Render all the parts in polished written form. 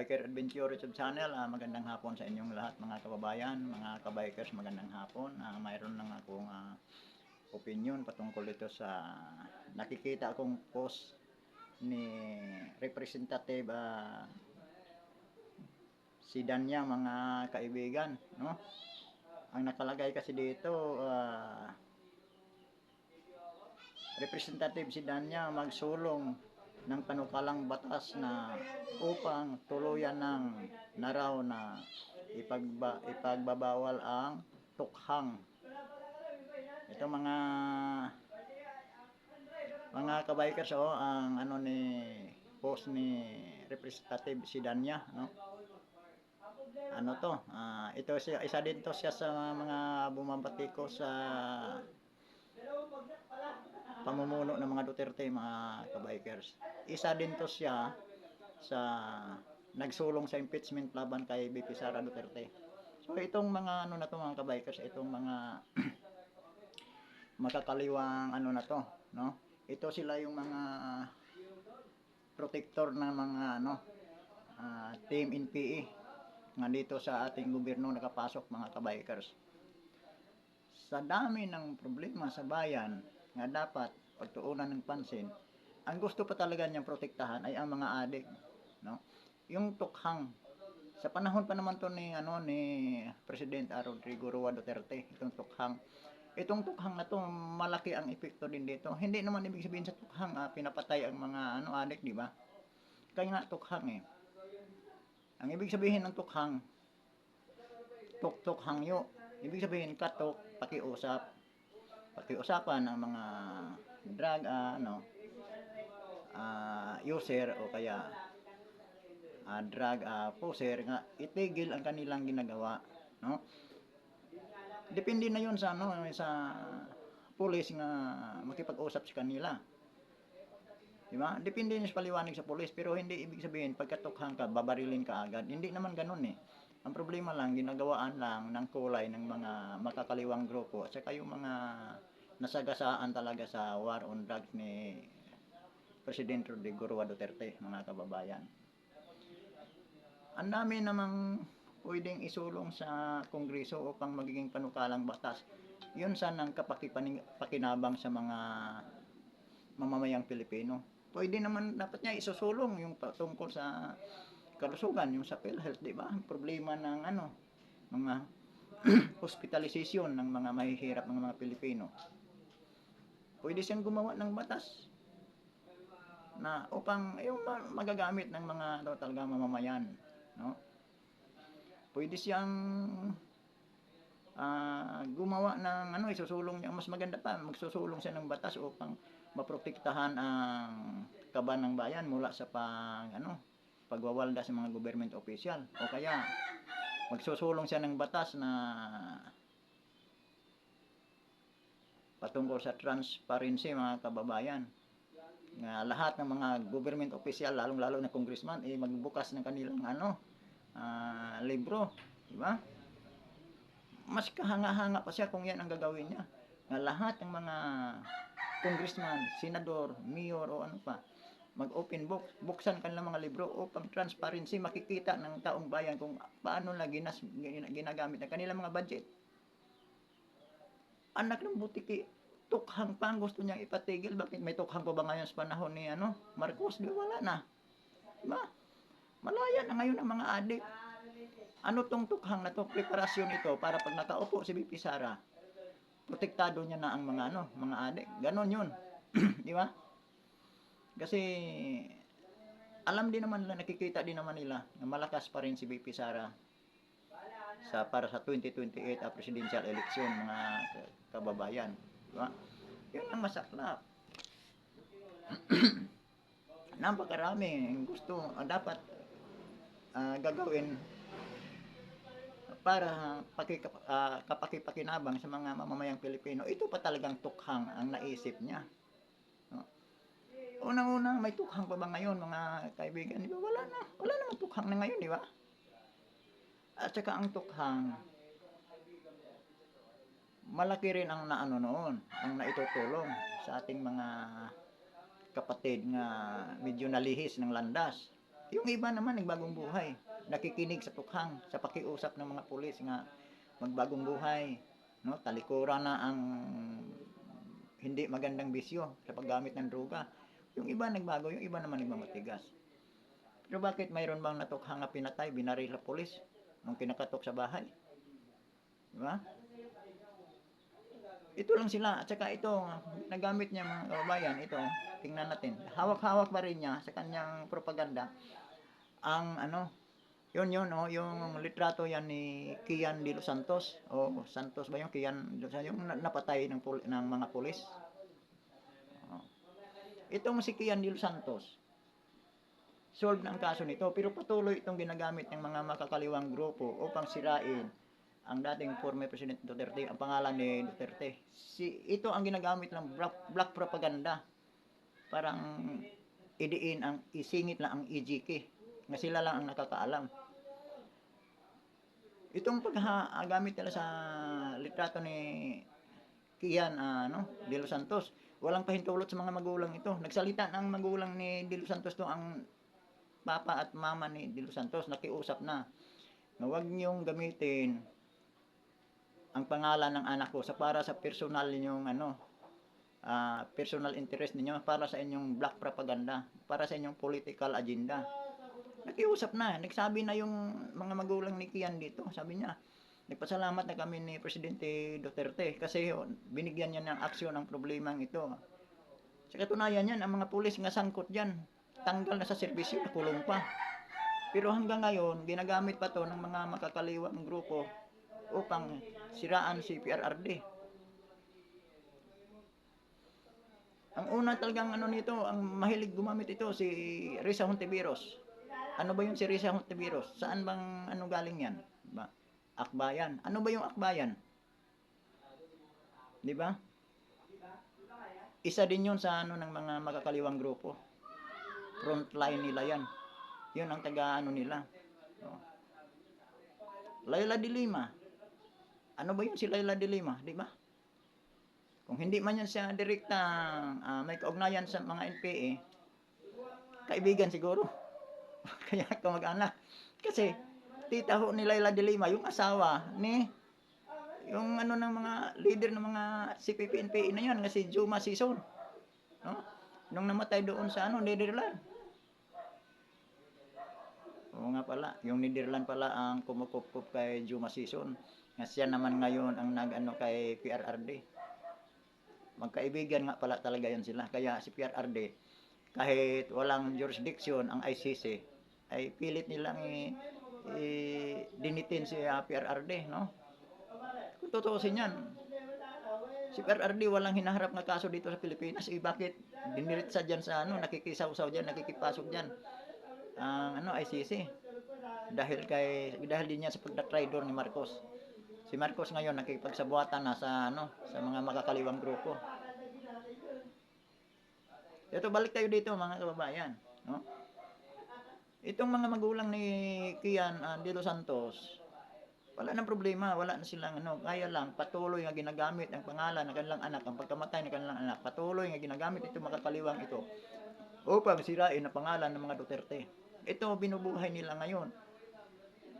Biker Adventure YouTube channel, magandang hapon sa inyong lahat mga kababayan, mga kabikers, magandang hapon. Mayroon lang akong opinion patungkol ito sa nakikita akong post ni Representative si Danya, mga kaibigan, no? Ang nakalagay kasi dito, Representative si Danya magsulong ng panukalang batas na upang tuluyan ng naraw na ipagbabawal ang tukhang. Ito mga kabikers, ang ano ni post ni Representative si Danya, no? Ano to? Ito siya, isa din to siya sa mga bumabati ko sa pamumuno ng mga Duterte, mga kabikers. Isa din to siya sa nagsulong sa impeachment laban kay BP Sara Duterte. So itong mga ano na to mga kabikers, itong mga makakaliwang ano na to, no? Ito sila yung mga protector ng mga team NPA nga dito sa ating gobyerno nakapasok, mga kabikers. Sa dami ng problema sa bayan nga dapat pagtuunan ng pansin, ang gusto pa talaga niyang protektahan ay ang mga adik, no? Yung tukhang sa panahon pa naman to ni President Rodrigo Roa Duterte, itong tukhang na to, malaki ang epekto din dito. Hindi naman ibig sabihin sa tukhang pinapatay ang mga adik, di ba? Kaya nga tukhang ang ibig sabihin ng tukhang, tukhangyo, ibig sabihin katok, pakiusapan ang mga drug user o kaya drug poser nga itigil ang kanilang ginagawa, no? Depende na 'yon sa sa pulis nga makipag-usap sa kanila, di ba? Depende sa paliwanag sa pulis, pero hindi ibig sabihin pagkatukhang ka babarilin ka agad. Hindi naman ganoon Ang problema lang, ginagawaan lang ng kulay ng mga makakaliwang grupo at saka yung mga nasagasaan talaga sa war on drugs ni President Rodrigo Roa Duterte, mga kababayan. Ang dami namang pwedeng isulong sa Kongreso upang magiging panukalang batas. Yun sanang kapakipakinabang sa mga mamamayang Pilipino. Pwede naman, dapat niya isusulong yung tungkol sa kalusugan, yung sa PhilHealth, di ba? Problema ng mga hospitalization ng mga mahihirap ng mga Pilipino. Pwede siyang gumawa ng batas na upang yung magagamit ng mga talagang mamamayan, no? Pwede siyang gumawa ng isusulong niya, mas maganda pa, magsusulong siya ng batas upang maprotektahan ang kaban ng bayan mula sa pagwawalda sa mga government official, o kaya magsusulong siya ng batas na patungkol sa transparency, mga kababayan, nga lahat ng mga government official, lalong-lalo na congressman, magbukas ng kanilang libro, di ba? Mas kahanga-hanga pa siya kung yan ang gagawin niya, nga lahat ng mga congressman, senador, mayor o ano pa, mag-open book, buksan kanilang mga libro upang transparency, makikita ng taong bayan kung paano na ginagamit ang kanilang mga budget. Anak ng butiki, tukhang pa ang gusto niyang ipatigil. Bakit may tukhang pa ba ngayon sa panahon ni Marcos? Di, wala na, diba? Malaya na ngayon ang mga adik. Ano tong tukhang na to? Preparasyon ito para pag nakaupo si BP Sara, protektado niya na ang mga adik. Ganon yun. Di ba? Kasi alam din naman nila, nakikita din naman nila na malakas pa rin si BP Sara para sa 2028 presidential election, mga kababayan, diba? Yun ang masaklap. Napakarami gusto dapat gagawin para kapakipakinabang sa mga mamamayang Pilipino. Ito pa talagang tukhang ang naisip niya, no? Unang-unang, may tukhang pa ba ngayon, mga kaibigan? Di ba? Wala namang tukhang na ngayon, di ba? At saka ang tukhang, malaki rin ang noon, ang naitutulong sa ating mga kapatid nga medyo nalihis ng landas. Yung iba naman nagbagong buhay, nakikinig sa tukhang, sa pakiusap ng mga pulis nga magbagong buhay, no? Talikuran na ang hindi magandang bisyo sa paggamit ng droga. Yung iba nagbago, yung iba naman nagmamatigas. Pero bakit mayroon bang natukhang na pinatay, binaril sa pulis nung kinakatok sa bahay? Di ba? Ito lang sila. At saka ito, nagamit niya mga kababayan, ito, tingnan natin. Hawak-hawak pa rin niya sa kanyang propaganda ang ano, yun, oh, yung litrato yan ni Kian de los Santos. O Santos ba yung Kian de los Santos? Yung napatay ng mga pulis. Oh. Itong si Kian de los Santos, solve na ang kaso nito, pero patuloy itong ginagamit ng mga makakaliwang grupo upang sirain ang dating former President Duterte, ang pangalan ni Duterte. Ito ang ginagamit ng black propaganda. Parang isingit lang ang EGK, na sila lang ang nakakaalam. Itong paggamit nila sa litrato ni Kian de los Santos, walang pahintulot sa mga magulang ito. Nagsalita ng magulang ni de los Santos to, ang papa at mama ni de los Santos, nakiusap na huwag niyong gamitin ang pangalan ng anak ko para sa personal ninyong personal interest ninyo, para sa inyong black propaganda, para sa inyong political agenda. Nakiusap na, nagsabi na yung mga magulang ni Kian dito, sabi niya, nagpasalamat na kami ni Presidente Duterte kasi binigyan niya ng aksyon ang problemang ito. Sa katunayan yan, ang mga pulis nga sangkot dyan, tanggal na sa serbisyo, nakulong pa. Pero hanggang ngayon, ginagamit pa to ng mga makakaliwang grupo upang siraan si PRRD. Ang una talagang nito, ang mahilig gumamit ito, si Risa Hontiveros. Ano ba yung si Risa Hontiveros? Saan bang galing yan? Diba? Akbayan. Ano ba yung Akbayan? Di ba? Isa din yun sa ng mga makakaliwang grupo. Frontline nila yan. Yun ang taga nila. No? Laila de Lima. Ano ba yun si Laila de Lima? Di ba? Kung hindi man yan siya direktang may kaugnayan sa mga NPA, kaibigan siguro. Kaya kamag-anak. Kasi tita ho ni Laila de Lima, yung asawa ni yung ng mga leader ng mga CPP-NPA na yan, si Juma Sison. No? Nung namatay doon sa Netherlands. Oo nga pala, yung Netherlands pala ang kumukup kay Juma Sison. Nga siya naman ngayon ang kay PRRD. Magkaibigan nga pala talaga yan sila. Kaya si PRRD, kahit walang jurisdiction ang ICC, ay pilit nilang dinitin si PRRD, no? Kung tutuusin yan, si PRRD walang hinaharap na kaso dito sa Pilipinas, bakit diniritsa dyan sa nakikisaw-saw dyan, nakikipasok dyan ang ICC? Dahil din niya sa pagda-traidor ni Marcos. Si Marcos ngayon nakikipagsabuatan na sa sa mga makakaliwang grupo. Ito, balik tayo dito mga kababayan, no? Itong mga magulang ni Kian de los Santos, wala nang problema, wala na silang kaya lang patuloy nga ginagamit ang pangalan ng kanilang anak, ang pagkamatay ng kanilang anak, patuloy nga ginagamit itong makakaliwang ito upang sirain ang pangalan ng mga Duterte. Ito binubuhay nila ngayon.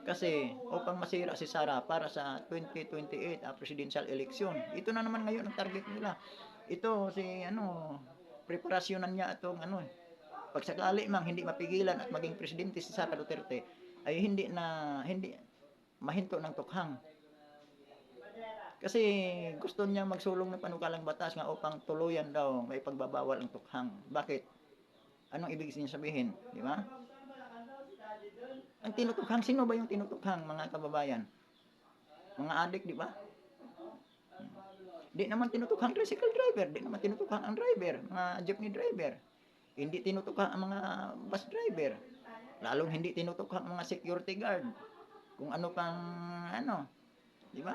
Kasi upang masira si Sara para sa 2028 presidential election. Ito na naman ngayon ang target nila. Ito si preparasyonan niya itong pag sakali mang hindi mapigilan at maging presidente si Sara Duterte, ay hindi mahinto ng tukhang. Kasi gusto niya magsulong ng panukalang batas nga upang tuluyan daw may pagbabawal ang tukhang. Bakit? Anong ibig sabihin? Di ba? Ang tinutukhang, sino ba yung tinutukhang mga kababayan? Mga adik, di ba? Di naman tinutukhang tricycle driver, di naman tinutukhang ang driver, mga jeepney driver. Hindi tinutukhang ang mga bus driver. Lalong hindi tinutukhang ang mga security guard. Kung ano pang di ba?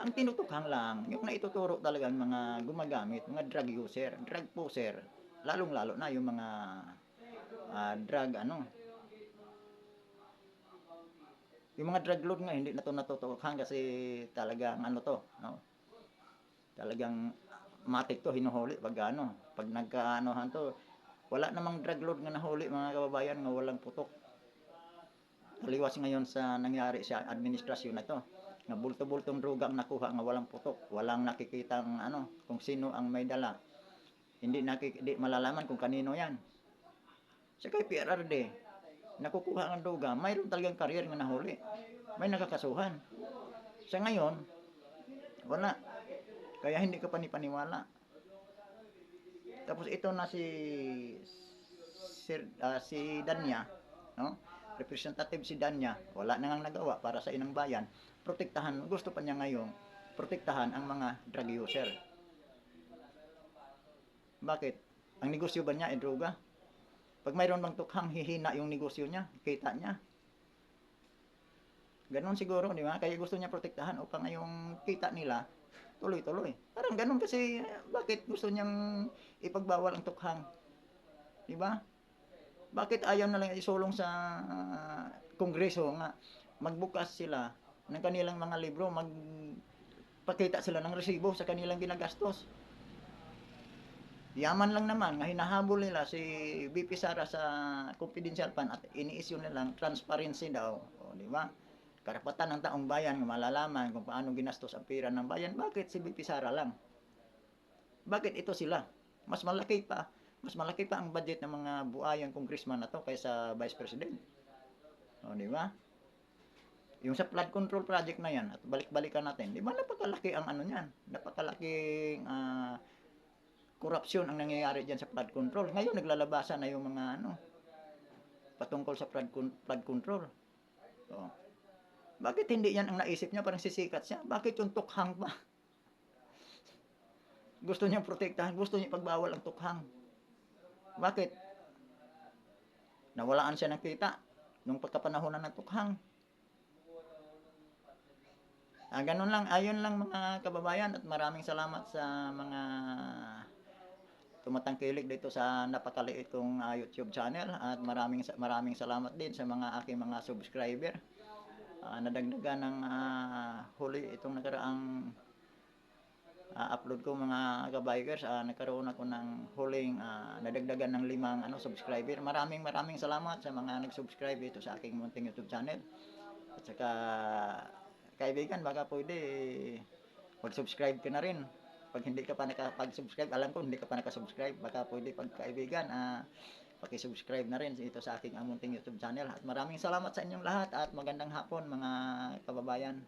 Ang tinutukhang lang, yung naituturo talaga ng mga gumagamit, mga drug user, drug poser, lalong-lalo na yung mga drug yung mga drug lord nga hindi na to natutukhang kasi talagang talagang matik to hinuhuli pag pag nagkaanohan to, Wala namang drug lord nga nahuli mga kababayan nga walang putok. Taliwas ngayon sa nangyari sa administrasyon na to. Nga bulto-bultong droga ang nakuha nga walang putok. Walang nakikitang ano, kung sino ang may dala. Hindi malalaman kung kanino yan. Sa kay PRRD, nakukuha ang droga, mayroon talagang career nga nahuli. May nakakasuhan. Sa ngayon, wala. Kaya hindi ka panipaniwala. Tapos ito na si Danya, no? Representative si Danya, wala nang nagawa para sa inang bayan. Protektahan, gusto pa niya ngayon, protektahan ang mga drug user. Bakit? Ang negosyo ba niya ay droga? Pag mayroon bang tukhang, hihina yung negosyo niya, kita niya. Ganon siguro, di ba? Kaya gusto niya protektahan upang yung kita nila tuloy-tuloy. Parang ganon kasi, bakit gusto niyang ipagbawal ang tukhang? Di ba? Bakit ayaw na lang isulong sa kongreso nga magbukas sila ng kanilang mga libro, magpakita sila ng resibo sa kanilang ginagastos. Yaman lang naman nga hinahabol nila si BP Sara sa confidential fund at ini-issue nilang transparency daw. O, di ba? Karapatan ng taong bayan nga malalaman kung paano ginastos ang pera ng bayan. Bakit si BP Sara lang? Bakit ito sila? Mas malaki pa ang budget ng mga buayang congressman na to kaysa vice president. O, di ba? Yung sa flood control project na yan, at balik-balikan natin, di ba napakalaki ang ano niyan? Napakalaking korupsyon ang nangyayari diyan sa flood control. Ngayon naglalabasan na yung mga patungkol sa flood control. O, bakit hindi yan ang naisip niya? Parang sisikat siya. Bakit yung tukhang pa? Gusto niya protektahan, gusto niya pagbawal ang tukhang. Bakit? Nawalaan siya ng kita nung pagkapanahonan ng tukhang. Ganun lang, ayun lang mga kababayan, at maraming salamat sa mga tumatangkilik dito sa napakaliit kong YouTube channel, at maraming salamat din sa mga aking mga subscriber. Nadagdagan ng huli itong nakaraang upload ko mga kabikers. Nagkaroon ako ng huling nadagdagan ng 5 subscriber. Maraming salamat sa mga nag-subscribe dito sa aking munting YouTube channel. At saka kaibigan, baka pwede mag-subscribe ka na rin. Pag hindi ka pa nakapag-subscribe, alam ko hindi ka pa nakasubscribe, baka pwede pagkaibigan paki-subscribe na rin ito sa aking munting YouTube channel. At maraming salamat sa inyong lahat at magandang hapon mga kababayan.